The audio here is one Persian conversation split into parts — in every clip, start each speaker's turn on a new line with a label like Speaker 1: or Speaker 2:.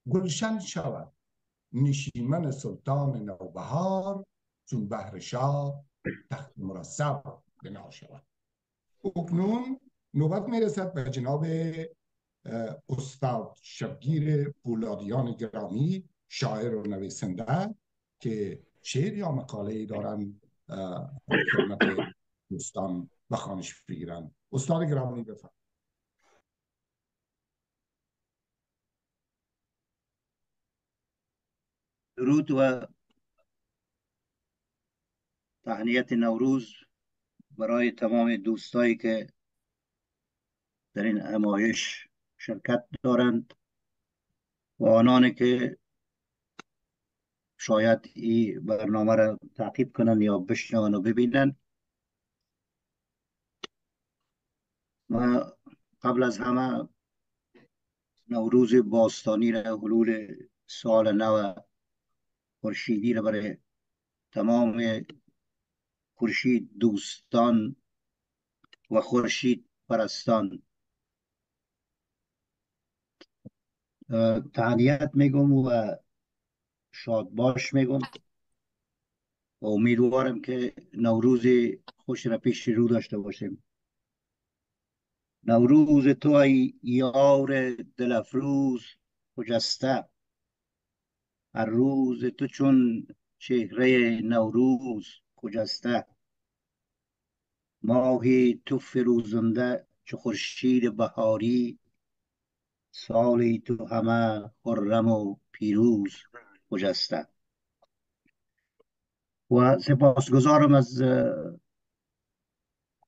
Speaker 1: گلشن شود نشیمن سلطان نوبهار، چون بهر شاه تخت مرصع بنا شود. اکنون نوبت میرسد به جناب استاد شبگیر پولادیان گرامی، شاعر و نویسنده، که شعر یا مقاله دارن خدمت دوستان و خوانش بگیرن. استاد گرامی بفرمایید.
Speaker 2: درود و تهنیت نوروز برای تمام دوستایی که در این نمایش شرکت دارند و آنانی که شاید این برنامه را تعقیب کنند یا بشنون و ببینند. و قبل از همه نوروز باستانی را، حلول سال نو خورشیدی را برای تمام خورشید دوستان و خورشید پرستان تهنیت میگم و شادباش میگم و امیدوارم که نوروز خوش را پیش رو داشته باشیم. نوروز تو ای یار دل افروز خجسته، هر روز تو چون چهره نوروز خجسته. ماهی تو فروزنده چو خورشید بهاری، سالی تو همه خرم و پیروز خجسته. و سپاسگزارم از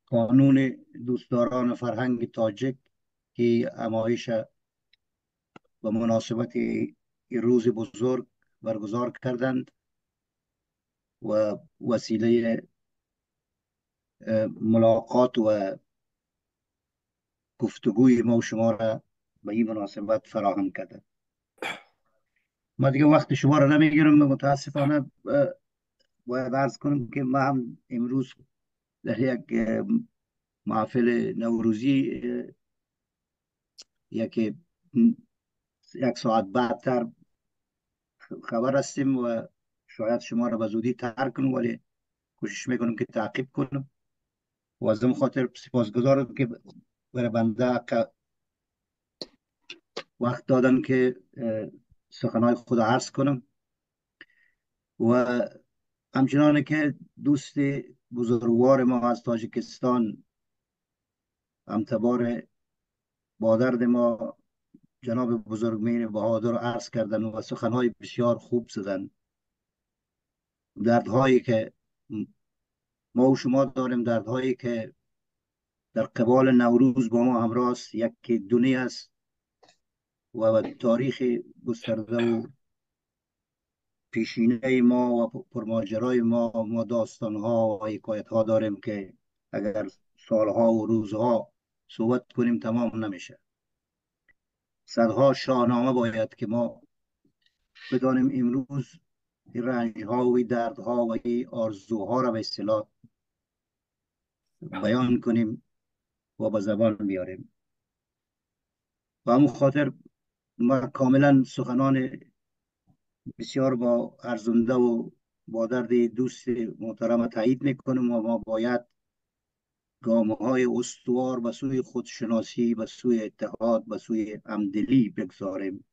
Speaker 2: قانون دوستداران فرهنگ تاجیک که نمایش به مناسبت این روز بزرگ برگزار کردند و وسیله ملاقات و گفتگوی ما و شما را به این مناسبت فراهم کردند. ما دیگه وقت شما را نمیگیرم. متاسفانه باید عرض کنم که ما هم امروز در یک محفل نوروزی یک ساعت بعدتر خبر هستیم و شاید شما را به زودی ترک کنم، ولی کوشش میکنم که تعقیب کنم و از این خاطر سپاسگزارم که برای بنده وقت دادن که سخنهای خود عرض کنم. و همچنان که دوست بزرگوار ما از تاجیکستان، همتبار با درد ما، جناب بزرگمیر بهادر عرض کردن و سخنهای بسیار خوب زدن. دردهایی که ما و شما داریم، دردهایی که در قبال نوروز با ما همراه است، یک دنیا است و تاریخ گسترده و پیشینه ما و پرماجرای ما داستانها و حکایتها داریم که اگر سالها و روزها صحبت کنیم تمام نمیشه. صدها شاهنامه باید که ما بدانیم امروز این رنجها و این دردها و این آرزوها را به اصطلاح بیان کنیم و به زبان بیاریم. و همون خاطر ما کاملا سخنان بسیار با ارزنده و با درد دوست محترم تایید میکنیم و ما باید گامهای استوار به سوی خودشناسی، به سوی اتحاد، به سوی همدلی بگذاریم،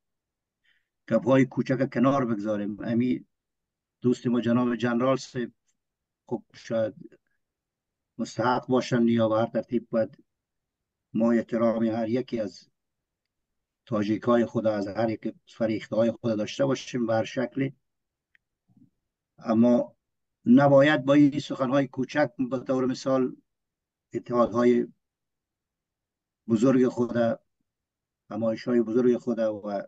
Speaker 2: گپهای کوچک کنار بگذاریم. امی دوست ما جناب جنرال صاحب خب شاید مستحق باشن یا به هر ترتیب باید ما احترام هر یکی از تاجیکای خود، از هر یک فریخته های خود داشته باشیم به هر شکلی. اما نباید با این سخنهای کوچک به طور مثال اتحادهای بزرگ خود، همایش‌های بزرگ خود و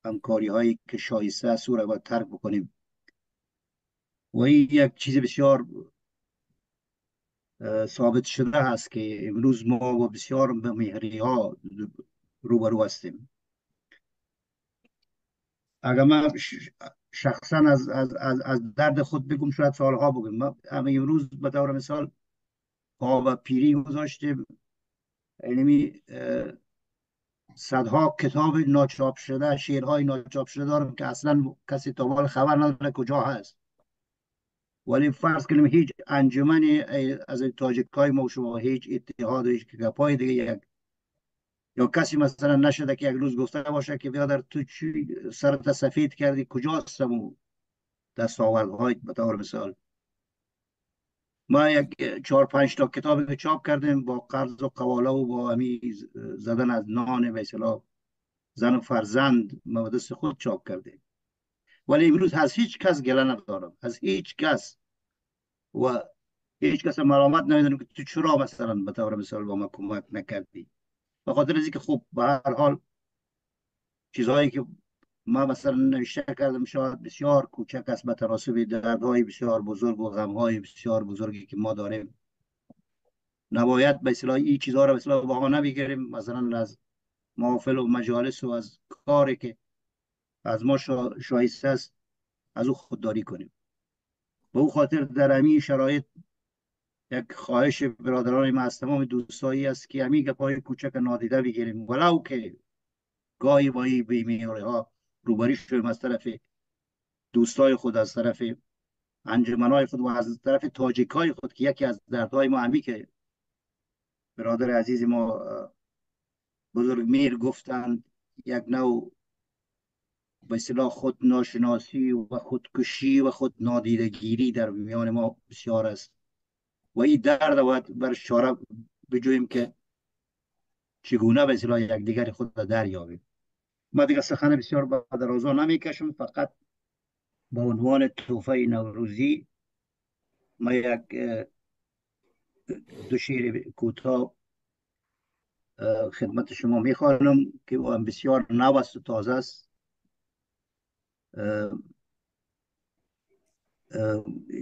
Speaker 2: همکاری هایی که شایسته است او را باید ترک بکنیم. و این یک چیز بسیار ثابت شده هست که امروز ما با بسیار مهری ها روبرو هستیم. اگر من شخصا از درد خود بگم شاید سالها بگم، اما امروز به طور مثال پا و پیری گذاشتیم، اینمی صدها کتاب ناچاپ شده، شعرهای ناچاپ شده دارم که اصلا کسی تا حال خبر نداره کجا هست. ولی فرض کنیم هیچ انجمنی از تاجیک های ما و شما، هیچ اتحاد و هیچ گپای دیگه یا کسی مثلا نشده که یک روز گفته باشه که بیادر تو چی سرت سفید کردی، کجاست و دستاوردهای به طور مثال. ما یک 4-5 تا کتابی که چاپ کردیم با قرض و قواله و با همی زدن از نان به اصطلاح زن و فرزند ما دست خود چاپ کردیم. ولی امروز از هیچ کس گله ندارم، از هیچ کس، و هیچ کس ملامت نمیدونم که تو چرا مثلا به طور مثال با ما کمک نکردی. به خاطر اینکه خب به هر حال چیزهایی که ما مثلا نوشته کردم شاید بسیار کوچک است به تناسب دردهای بسیار بزرگ و غمهای بسیار بزرگی که ما داریم. نباید به اصطلاح این چیزها را به اصطلاح بهانه بگیریم مثلا از محافل و مجالس و از کاری که از ما شایسته است از او خودداری کنیم. به او خاطر در همین شرایط یک خواهش برادران ما از تمام دوستایی است که همین گپای کوچک نادیده بگیریم، ولو که گاهی با این بیمیاری ها روبری شدیم از طرف دوستای خود، از طرف انجمنهای خود و از طرف تاجیکای خود که یکی از دردهای ما همی که برادر عزیز ما بزرگ میر گفتند یک نوع به اصطلاح خود ناشناسی و خودکشی و خود نادیدگیری در میان ما بسیار است و این درد باید بر چاره بجوییم که چگونه به اصطلاح یک دیگر خود را دریابیم. ما دیگه سخن بسیار با درازا نمیکشم، فقط با عنوان تحفه نوروزی ما یک 2 شعر کوتاه خدمت شما میخوانم که او هم بسیار نو است و تازه است.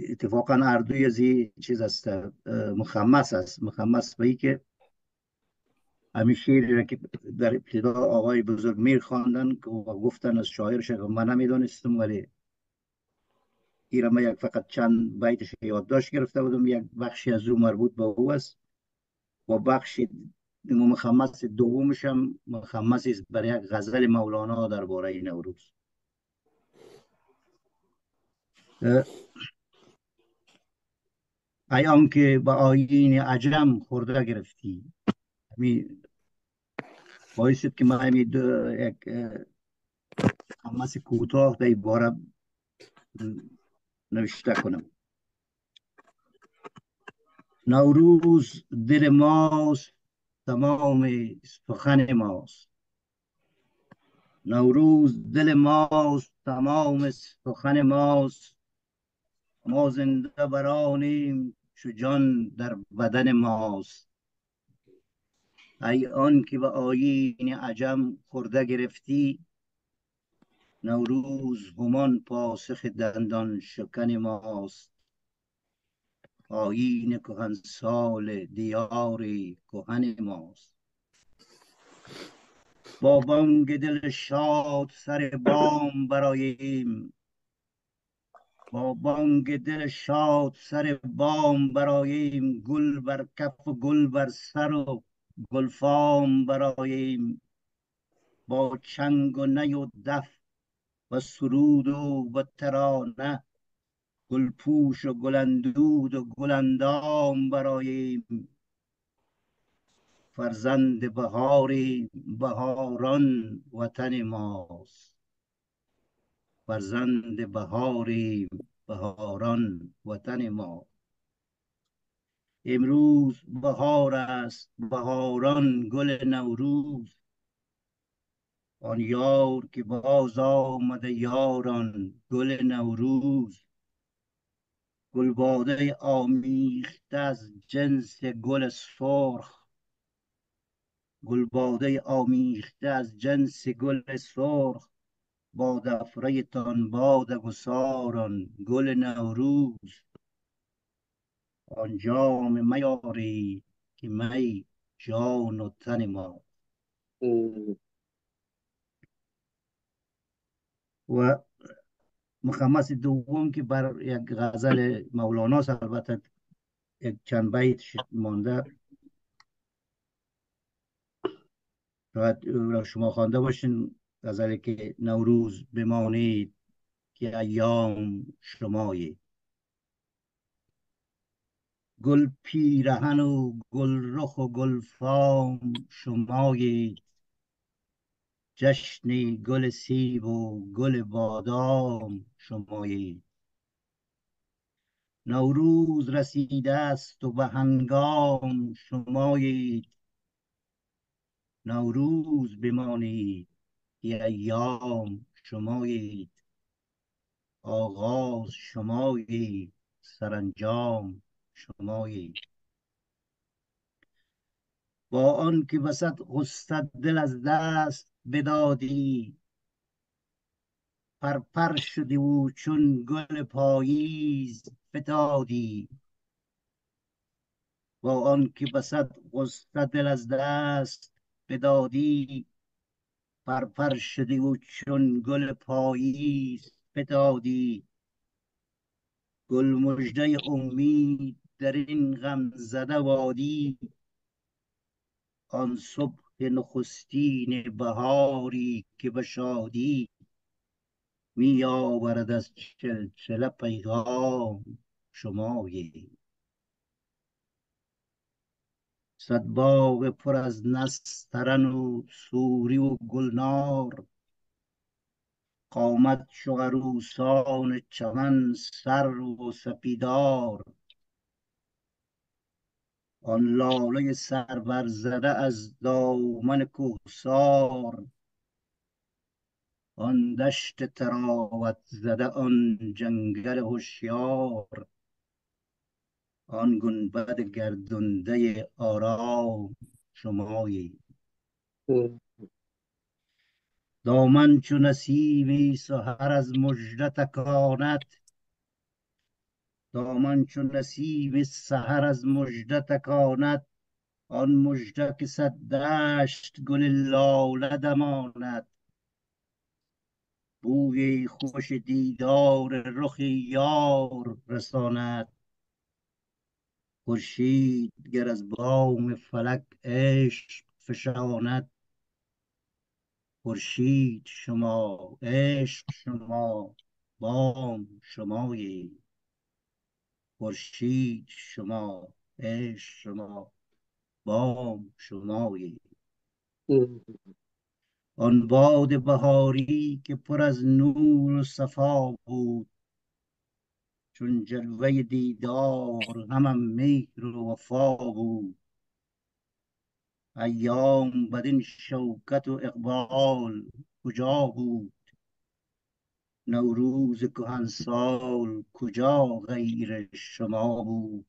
Speaker 2: اتفاقا اردوی از چیز است، مخمس است، مخمس به ای که همین شعری را که در ابتدا آقای بزرگ میر خواندن و گفتن از شاعرش من نمیدانستم، ولی این را من یک فقط چند بیتش یادداشت گرفته بودم. یک بخشی از او مربوط به او است و بخشی مخمس دومش هم مخمسی است برای یک غزل مولانا درباره نوروز. ای آن که به آیین عجم خورده گرفتی، باعث شد که من یک مخمس کوتاه در این باره نوشته کنم. نوروز دل ماست، تمام سخن ماست. نوروز دل ماست، تمام سخن ماست. ما زنده برانیم چو جان در بدن ماست. ای آن که به آیین عجم خورده گرفتی، نوروز همان پاسخ دندان شکن ماست. آیین کهنسال دیار کهن ماست. با بانگ دل شاد سر بام برآییم، با بانگ دل شاد سر بام برآییم. گل بر کف و گل بر سر و گلفام برآییم. با چنگ و نی و دف و سرود و ترانه، گلپوش و گلندود و گلندام برآییم. فرزند بهاری، بهاران وطن ماست. فرزند بهاری، بهاران وطن ما. امروز بهار است، بهاران گل نوروز. آن یار که باز آمده یاران گل نوروز. گلباده آمیخته از جنس گل سرخ، گلباده آمیخته از جنس گل سرخ. باد افره تان باد گساران گل نوروز. آن جام میاری که می جان و تن ما. و مخمس دوم که بر یک غزل مولانا البته یک چند بیت مانده. شاید او را شما خوانده باشین، غزلی که نوروز بمانید که ایام شمایید. گل پیرهن و گل رخ و گل فام شمایید، جشن گل سیب و گل بادام شمایید. نوروز رسیده است و به هنگام شمایید، نوروز بمانید که ایام شمایید. آغاز شمایید، سرانجام شمایید. با آن که وسط غصت دل از دست بدادی، پرپر شدی و چون گل پاییز فتادی. با آن که وسط غصت دل از دست بدادی، پرپر شدی و چون گل پاییز فتادی. گل مژده امید در این غم زده وادی، آن صبح نخستین بهاری که به شادی می آورد از چلچله پیغام شمایید. صد باغ پر از نسترن و سوری و گلنار، قامت چو عروسان چمن سرو و سپیدار. آن لاله سربر زده از دامن کوهسار، آن دشت تراوت زده، آن جنگل هوشیار، آن گنبد گردنده آرام شمایید. دامن چو نسیمی سحر از مژده تکاند، دامن چو نسیم سحر از مژده تکاند. آن مژده که صد دشت گل لاله دماند، بوی خوش دیدار رخ یار رساند. خورشید گر از بام فلک عشق فشاند، خورشید شما عشق شما بام شمایید. خورشید شما عشق شما بام شمایید. آن باد بهاری که پر از نور و صفا بود، چون جلوه دیدار همم مهر و وفا بود. ایام بدین شوکت و اقبال کجا بود، نوروز کهنسال کجا غیر شما بود.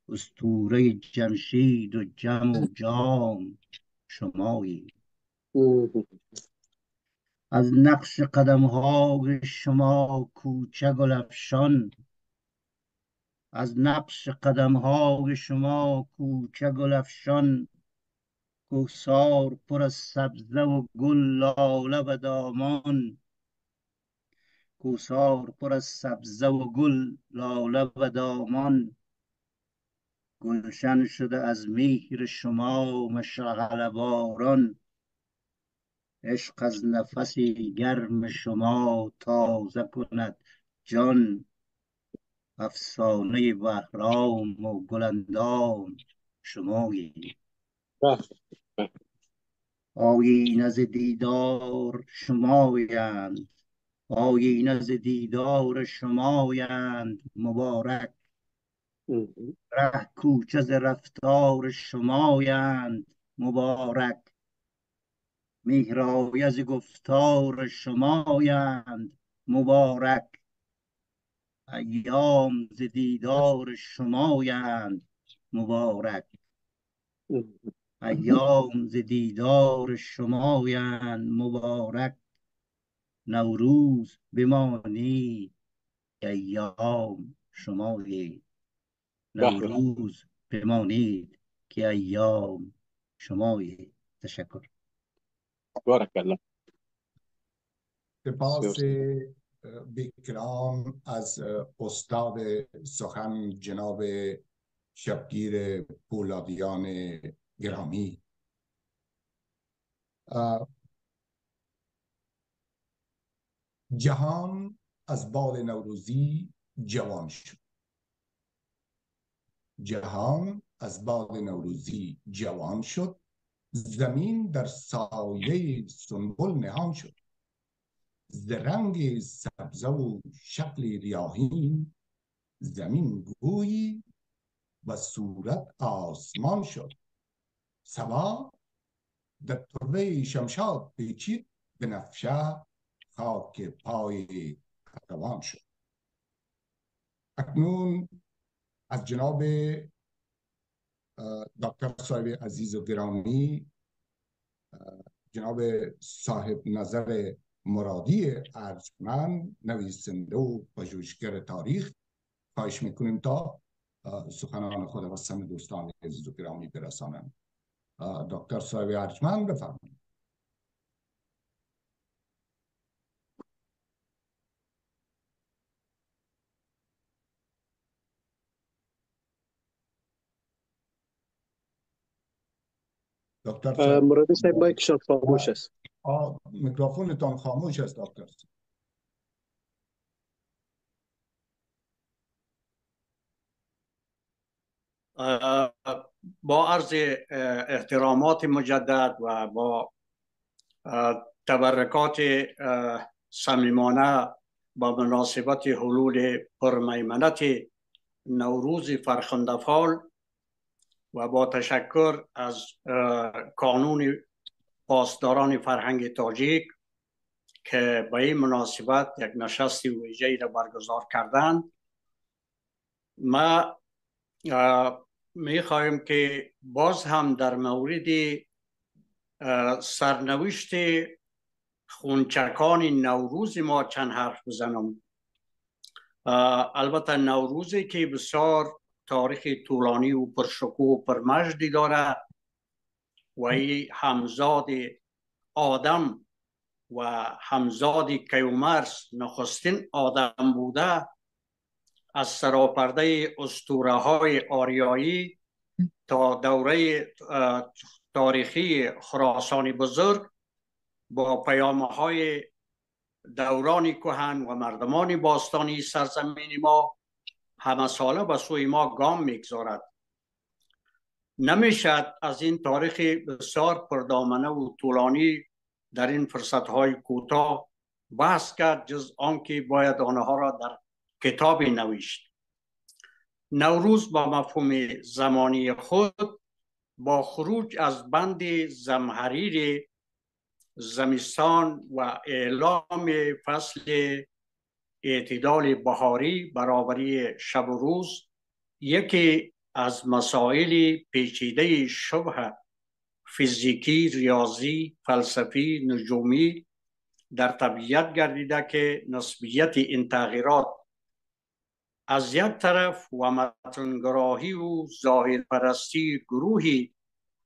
Speaker 2: اسطوره جمشید و جم و جام شمایید. از نقش قدم‌های شما کوچه گل افشان، از نقش قدم‌های شما کوچه گل افشان. کوهسار پر از سبزه و گل لاله و دامان، کوهسار پر از سبزه و گل لاله و دامان. گلشن شده از مهر شما مشعل باران، عشق از نفسی گرم شما تازه کند جان. افسانه بهرام و گلندام شمایید. آیینه ز دیدار شمایند، آیینه ز دیدار شمایند مبارک. ره کوچه ز رفتار شمایند مبارک. مهرایه ز گفتار شمایند مبارک. ایام ز دیدار شمایند مبارک. ایام ز دیدار شمایند مبارک. نوروز بمانید که ایام شمایید. نوروز بمانید که ایام شمایید. تشکر.
Speaker 3: بارک الله.
Speaker 1: سپاس بیکرام از استاد سخن جناب شبگیر پولادیان گرامی. جهان از باد نوروزی جوان شد. جهان از باد نوروزی جوان شد، زمین در سایه سنبل نهان شد. ز رنگ سبزه و شکل ریاحین، زمین گویی و صورت آسمان شد. صبا در طره شمشاد پیچید، به نفشه خاک پای روان شد. اکنون از جناب دکتر صاحب عزیز و گرامی، جناب صاحب نظر مرادی ارجمند، نویسنده و پژوهشگر تاریخ، خواهش میکنیم تا سخنان خود و سم دوستان عزیز و گرامی برسانند. دکتر صاحب ارجمند بفرمایید.
Speaker 3: مرادی صاحب مایکشان خاموش است.
Speaker 1: میکروفونتان خاموش است دکتر.
Speaker 4: با عرض احترامات مجدد و با تبرکات صمیمانه با مناسبت حلول پرمیمنت نوروز فرخنده‌فال و با تشکر از کانون پاسداران فرهنگ تاجیک که به این مناسبت یک نشست ویژه‌ای را برگزار کردند، ما می‌خواهیم که باز هم در مورد سرنوشت خونچکان نوروز ما چند حرف بزنم. البته نوروزی که بسیار تاریخ طولانی و پرشکوه و پرمجدی داره و این همزاد آدم و همزاد کیومرث نخستین آدم بوده، از سراپرده اسطوره های آریایی تا دوره تاریخی خراسان بزرگ با پیامه های دوران کهن و مردمان باستانی سرزمین ما همه ساله به سوی ما گام میگذارد. نمیشد از این تاریخ بسیار پردامنه و طولانی در این فرصتهای کوتاه بحث کرد، جز آنکه باید آنها را در کتابی نوشت. نوروز با مفهوم زمانی خود با خروج از بند زمهریر زمستان و اعلام فصل اعتدال بهاری، برابری شب و روز، یکی از مسائل پیچیده شبه فیزیکی، ریاضی، فلسفی، نجومی در طبیعت گردیده که نسبیت این تغییرات از یک طرف و متنگراهی و ظاهرپرستی گروهی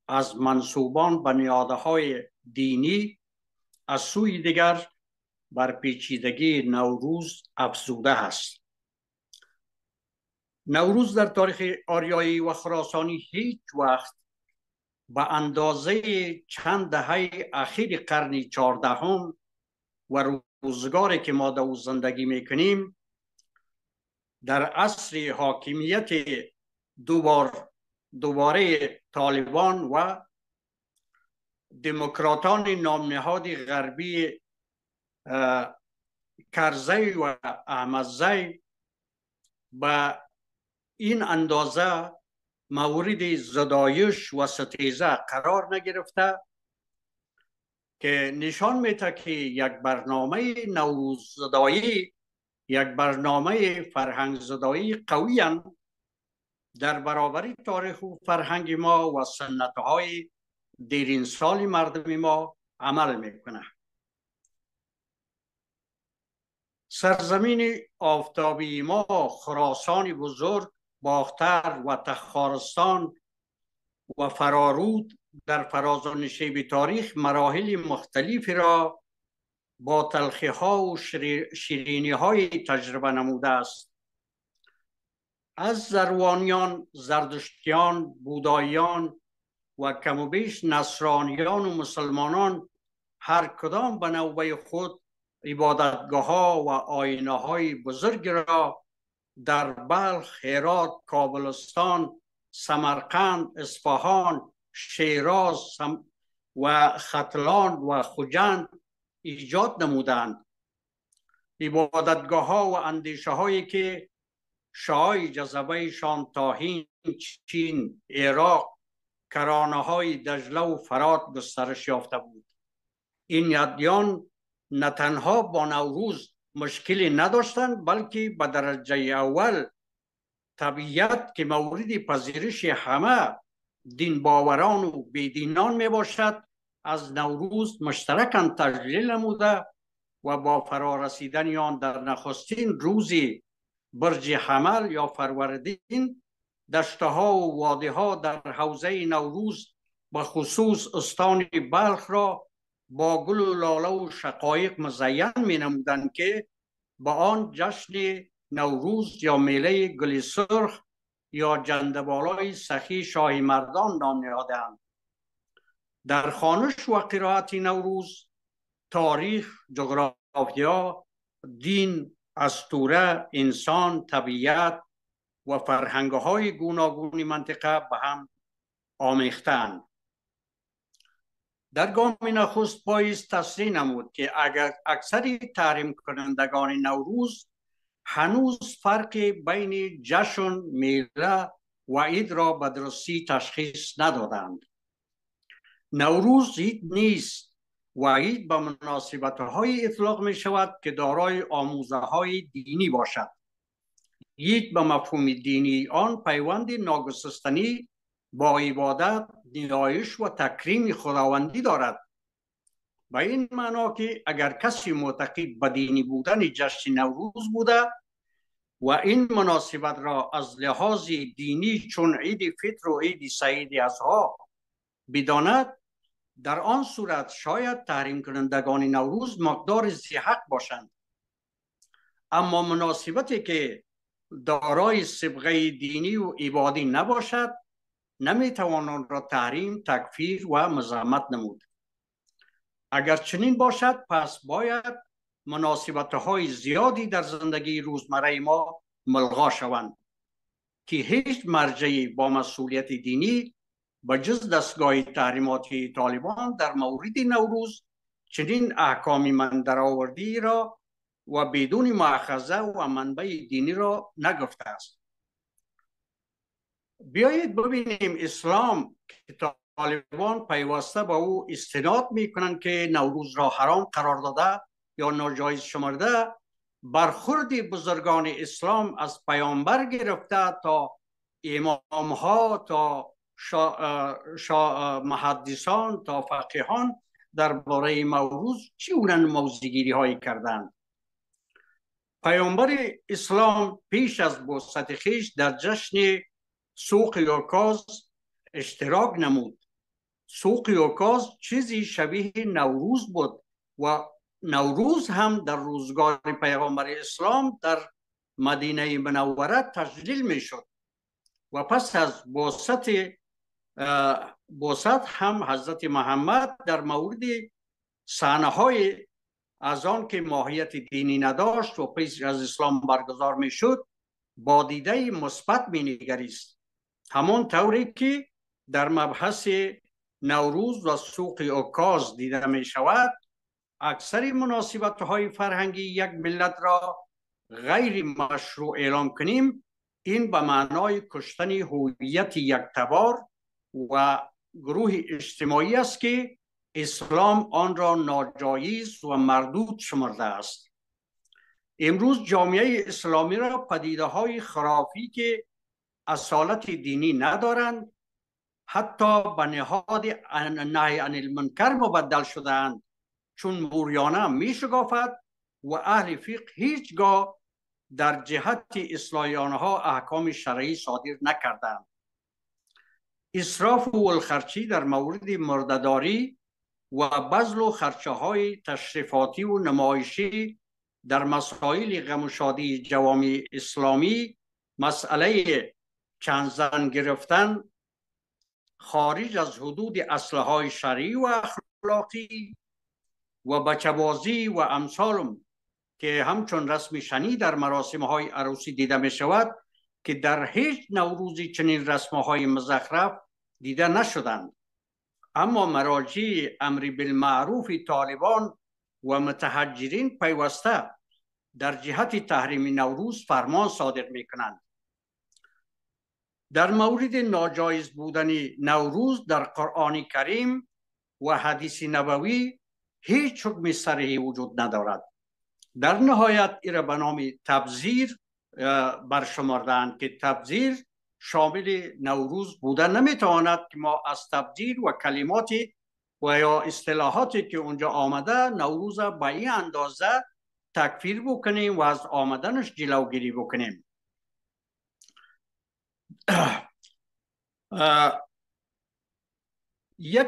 Speaker 4: از منسوبان به نهادهای دینی از سوی دیگر بر پیچیدگی نوروز افزوده است. نوروز در تاریخ آریایی و خراسانی هیچ وقت به اندازه چند دهه اخیر قرن 14 و روزگاری که ما در او زندگی میکنیم در عصر حاکمیت دوباره طالبان و دموکراتان نامنهاد غربی کرزی و احمدزی به این اندازه مورد زدایش و ستیزه قرار نگرفته که نشان میده که یک برنامه نوروز زدایی، یک برنامه فرهنگ زدایی قوی در برابر تاریخ و فرهنگ ما و سنتهای دیرین سال مردم ما عمل میکنه. سرزمین آفتابی ما، خراسان بزرگ، باختر و تخارستان و فرارود در فراز و نشیب تاریخ مراحل مختلفی را با تلخی ها و شیرینی های تجربه نموده است. از زروانیان، زردشتیان، بوداییان و کم و بیش نصرانیان و مسلمانان هر کدام به نوبه خود عبادتگاه ها و آینه های بزرگ را در بلخ، هرات، کابلستان، سمرقند، اصفهان، شیراز و ختلان و خوجند ایجاد نمودند. عبادتگاه ها و اندیشه هایی که شعاع جذبه شان تا هند، چین، عراق، کرانه های دجله و فرات گسترش یافته بود. این ادیان نه تنها با نوروز مشکلی نداشتند، بلکه به درجه اول طبیعت که مورد پذیرش همه دین باوران و بیدینان می باشد از نوروز مشترکاً تجلیل نموده و با فرارسیدن آن در نخستین روزی برج حمل یا فروردین، دشتها و وادیها در حوزه نوروز به خصوص استان بلخ را با گل و لاله و شقایق مزین می نمودند که با آن جشن نوروز یا میله گل سرخ یا جندبالای سخی شاه مردان نام نهادند. در خوانش و قرائت نوروز تاریخ، جغرافیا، دین، اسطوره، انسان، طبیعت و فرهنگ‌های گوناگون منطقه به هم آمیختند. در گام نخست بایست تصریح نمود که اگر اکثر تحریم کنندگان نوروز هنوز فرق بین جشن، میله و عید را به درستی تشخیص ندادند. نوروز عید نیست و عید به مناسبت‌های اطلاق می شود که دارای آموزه‌های دینی باشد. عید به مفهوم دینی آن پیوند ناگسستنی با عبادت، نیایش و تکریم خداوندی دارد. به این معنا که اگر کسی معتقد به دینی بودن جشن نوروز بوده و این مناسبت را از لحاظ دینی چون عید فطر و عید سعید اضحی بداند، در آن صورت شاید تحریم کنندگان نوروز مقدار ذی‌حق باشند. اما مناسبتی که دارای صبغه دینی و عبادی نباشد نمیتوان آن را تحریم، تکفیر و مذمت نمود. اگر چنین باشد پس باید مناسبت‌های زیادی در زندگی روزمره ما ملغا شوند که هیچ مرجعی با مسئولیت دینی به جز دستگاه تحریماتی طالبان در مورد نوروز چنین احکامی من درآوردی را و بدون مؤاخذه و منبع دینی را نگفته است. بیایید ببینیم اسلام که طالبان پیوسته با او استناد می کنند که نوروز را حرام قرار داده یا ناجایز شمرده، برخورد بزرگان اسلام از پیامبر گرفته تا امامها تا محدثان تا فقیهان درباره نوروز چگونه موضع‌گیری هایی کردند. پیامبر اسلام پیش از بعثت خویش در جشن سوق یوکاز اشتراک نمود. سوق یوکاز چیزی شبیه نوروز بود و نوروز هم در روزگار پیغمبر اسلام در مدینه منوره تجلیل می شد و پس از بعثت هم حضرت محمد در مورد صحنه های از آن که ماهیت دینی نداشت و پیش از اسلام برگزار می شد با دیده مثبت می نگریست، همون طوری که در مبحث نوروز و سوق اوکاز دیده می شود. اکثر مناسبت های فرهنگی یک ملت را غیر مشروع اعلام کنیم، این به معنای کشتن هویت یکتبار و گروه اجتماعی است که اسلام آن را ناجایز و مردود شمرده است. امروز جامعه اسلامی را پدیده های خرافی که اصالت دینی ندارند، حتی به نهاد نهی عن المنکر مبدل شدند، چون موریانه می شگافد و اهل فقه هیچگاه در جهت اصلاح آنها احکام شرعی صادر نکردند. اسراف و ولخرچی در مورد مرده‌داری و بذل و خرچه های تشریفاتی و نمایشی در مسائل غم و شادی جوامع اسلامی، مسئله چند زن گرفتن خارج از حدود اصلهای شرعی و اخلاقی و بچه‌بازی و امثال که همچون رسم شنی در مراسم های عروسی دیده می شود که در هیچ نوروزی چنین رسم های مزخرف دیده نشدند. اما مراجع امر بالمعروف طالبان و متحجرین پیوسته در جهت تحریم نوروز فرمان صادر می کنند. در مورد ناجایز بودن نوروز در قرآن کریم و حدیث نبوی هیچ حکم صریحی وجود ندارد. در نهایت ایره به نام تبذیر برشمردند که تبذیر شامل نوروز بودن نمیتواند که ما از تبذیر و کلماتی و یا اصطلاحاتی که اونجا آمده نوروز به این اندازه تکفیر بکنیم و از آمدنش جلوگیری بکنیم. یک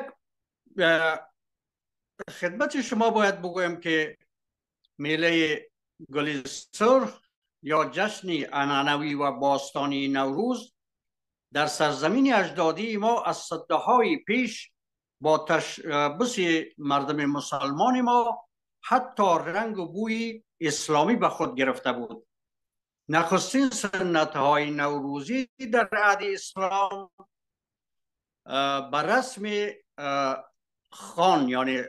Speaker 4: خدمت شما باید بگویم که میله گل سرخ یا جشن عنعنوی و باستانی نوروز در سرزمین اجدادی ما از صده‌های پیش با تشبث مردم مسلمان ما حتی رنگ و بوی اسلامی به خود گرفته بود. نخستین سنت‌های نوروزی در عهد اسلام بر رسم خان یعنی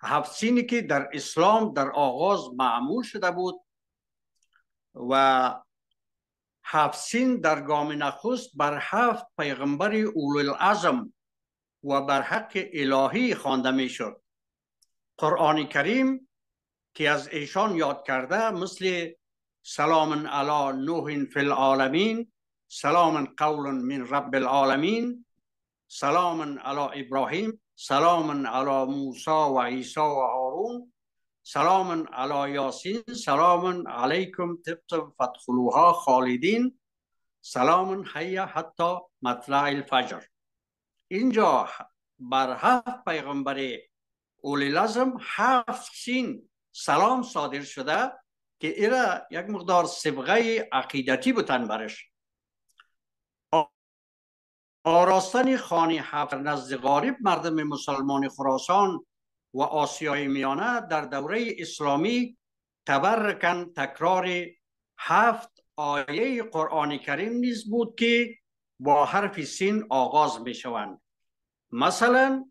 Speaker 4: هفت‌سینی که در اسلام در آغاز معمول شده بود و هفت‌سین در گام نخست بر 7 پیغمبر اولوالعزم و بر حق الهی خوانده می شد. قرآن کریم که از ایشان یاد کرده مثل سلام علی نوح فی العالمین، سلام قول من رب العالمین، سلام علی ابراهیم، سلام علی موسی و عیسی و هارون، سلام علی یاسین، سلام علیکم طبتم فادخلوها خالدین، سلام حی حتی مطلع الفجر. اینجا بر 7 پیغمبر اولوالعزم 7 سین سلام صادر شده که ایره یک مقدار صبغه عقیدتی بودن برش. آراستن خانه 7 نزد غالب مردم مسلمان خراسان و آسیای میانه در دوره اسلامی تبرکاً تکرار 7 آیه قرآن کریم نیز بود که با حرف سین آغاز می شوند. مثلا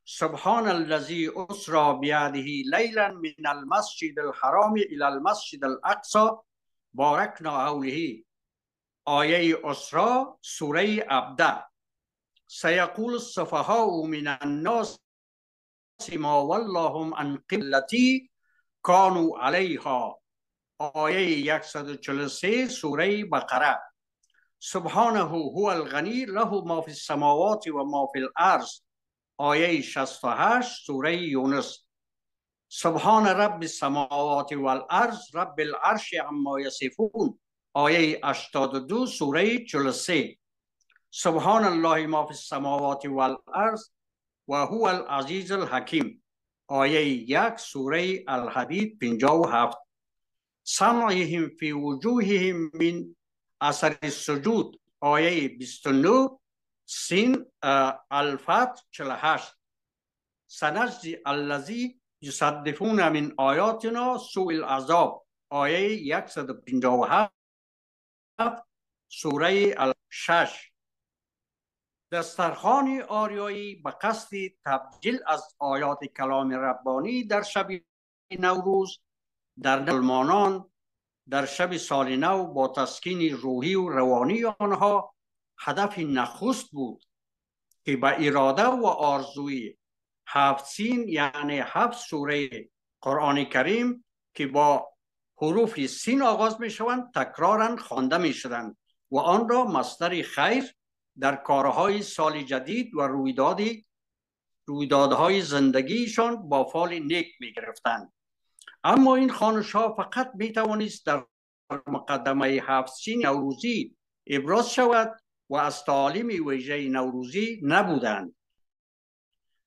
Speaker 4: سبحان الذی اسری بیده لیلا من المسجد الحرام الی المسجد الاقصی بارکنا حوله. آیه اسرا سوره عبده. سیقول السفهاء من الناس ما ولاهم عن قبلتی کانوا علیها. آیه 143 سوره بقره. سبحانه هو الغنی له ما فی السماوات و ما فی الارض. آیه 68 سوره یونس. سبحان رب السماوات والارض رب العرش عما یصفون. آیه 82 سوره 43. سبحان الله ما فی السماوات والارض و هو العزیز الحکیم. آیه 1 سوره الحدید 57. سمعهم فی وجوههم من اثر السجود. آیه 29 سین الفتح 48. سنجزی الذی یصدفون من آیاتنا سوء العذاب. آیه 157 سوره الشش. دسترخوان آریایی به قصد تبجیل از آیات کلام ربانی در شب نوروز در مسلمانان در شب سال نو با تسکین روحی و روانی آنها هدف نخست بود که به اراده و آرزوی 7 سین یعنی 7 سوره قرآن کریم که با حروف سین آغاز می شوند تکرارا خوانده می شدند و آن را مصدر خیر در کارهای سال جدید و رویدادهای زندگیشان با فال نیک می گرفتند. اما این خوانش‌ها فقط می توانست در مقدمه 7 سین نوروزی ابراز شود و از تعالیم ویژه نوروزی نبودند.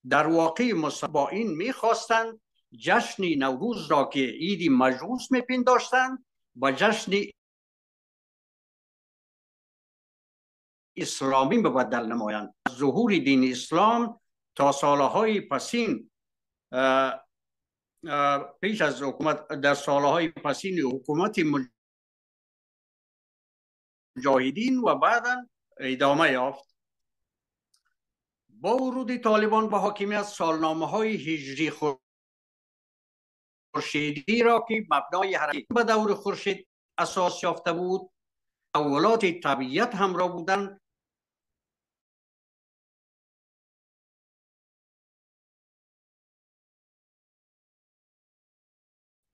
Speaker 4: در واقع با این می خواستند جشن نوروز را که عید مجوس می پنداشتند و جشن اسلامی به بدل نمایند. ظهور دین اسلام تا سالهای پسین پیش از حکومت، در سالهای پسین حکومت مجاهدین و بعدا ادامه یافت. با ورود طالبان به حاکمیت، سالنامه های هجری خورشیدی را که مبنای حرکت به دور خورشید اساس یافته بود، تحولات طبیعت همراه بودند،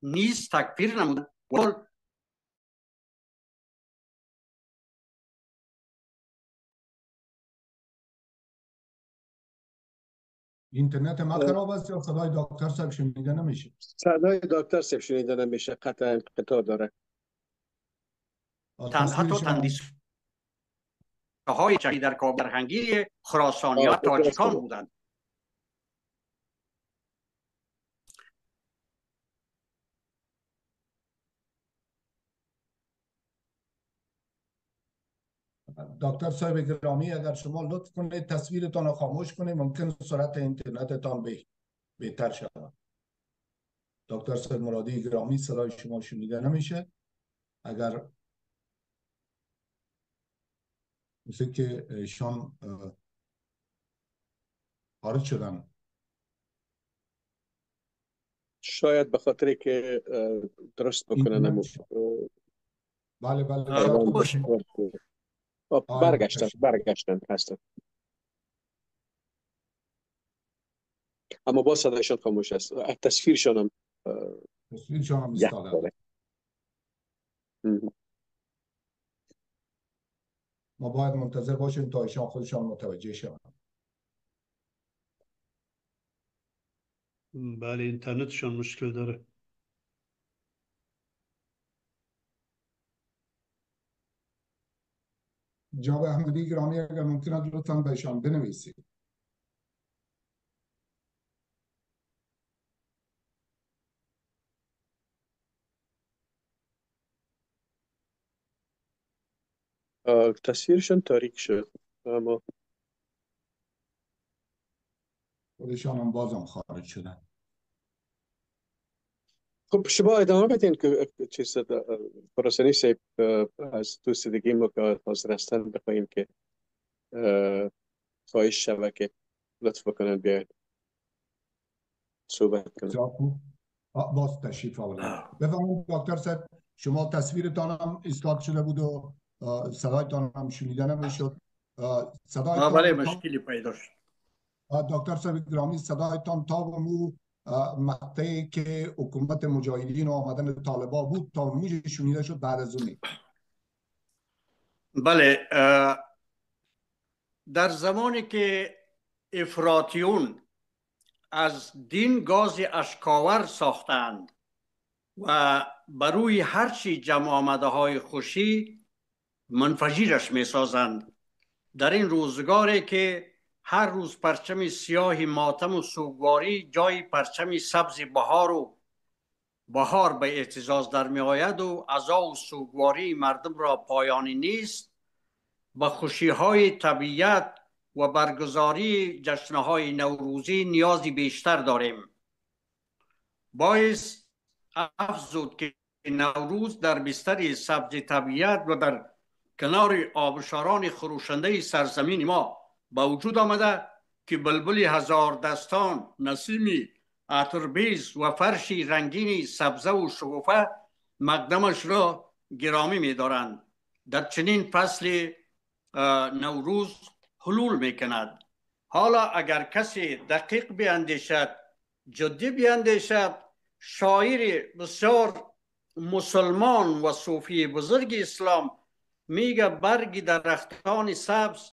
Speaker 4: نیز تکفیر نمودند.
Speaker 1: اینترنت ما خراب است یا صدای دکتر صاحب شنیده نمیشه؟
Speaker 3: صدای دکتر صاحب شنیده نمیشه، قطع انقطاع داره.
Speaker 4: حتی تندیس‌های چهی در کابل فرهنگی خراسانیان تاجیکان بودند.
Speaker 1: دکتر صاحب گرامی، اگر شما لطف کنید تصویرتان رو خاموش کنید، ممکن سرعت اینترنتتان بهتر شود. دکتر صاحب مرادی گرامی، صدای شما شنیده نمیشه. اگر مثل که ایشان خارج شدن،
Speaker 3: شاید به خاطری که درست بکنن.
Speaker 1: بله بله
Speaker 3: برگشتن هستن، اما با صدایشان خاموش است. تصویرشان هم
Speaker 1: استاده. ما باید منتظر باشیم تا ایشان خودشان متوجه شوند.
Speaker 5: بله، اینترنتشان مشکل داره.
Speaker 1: جناب احمدی گرامی، اگر ممکنه لطفاً به ایشان بنویسید.
Speaker 3: تصویرشان تاریک شد، اما
Speaker 1: خودشان هم بازم خارج شدن.
Speaker 3: خب شما ادامه بدین که چیز خراسانی صاحب از دوستگی ما که حاضر هستن بخواهیم که خواهش شود که لطف بکنن بیاید صحبت کنن.
Speaker 1: باز تشریف آوردن. بفرمایید دکتر صاحب، شما تصویرتان هم ایستاد شده بود و صدایتان هم شنیده نمیشد. صدایتان
Speaker 4: بله، مشکلی پیدا شد.
Speaker 1: دکتر صاحب گرامی، صدایتان تا به مو مقطعی که حکومت مجاهدین و آمدن طالبان بود تا موج شنیده شد بعد از اونی.
Speaker 4: بله، در زمانی که افراطیون از دین گاز اشکاور ساختند و بروی هرچی جمع آمده های خوشی منفجرش می سازند، در این روزگاری که هر روز پرچم سیاه ماتم و سوگواری جای پرچم سبز بهار به اعتزاز در می آید و عزا و سوگواری مردم را پایانی نیست، به خوشی‌های طبیعت و برگزاری جشن‌های نوروزی نیازی بیشتر داریم. باعث افزود که نوروز در بستر سبز طبیعت و در کنار آبشاران خروشنده سرزمین ما به وجود آمده که بلبل هزار دستان، نسیمی عطربیز و فرشی رنگین سبزه و شکوفه مقدمش را گرامی می دارند. در چنین فصل نوروز حلول می کند. حالا اگر کسی دقیق بیاندیشد، جدی بیاندیشد، شاعر بسیار مسلمان و صوفی بزرگ اسلام میگه برگ درختان سبز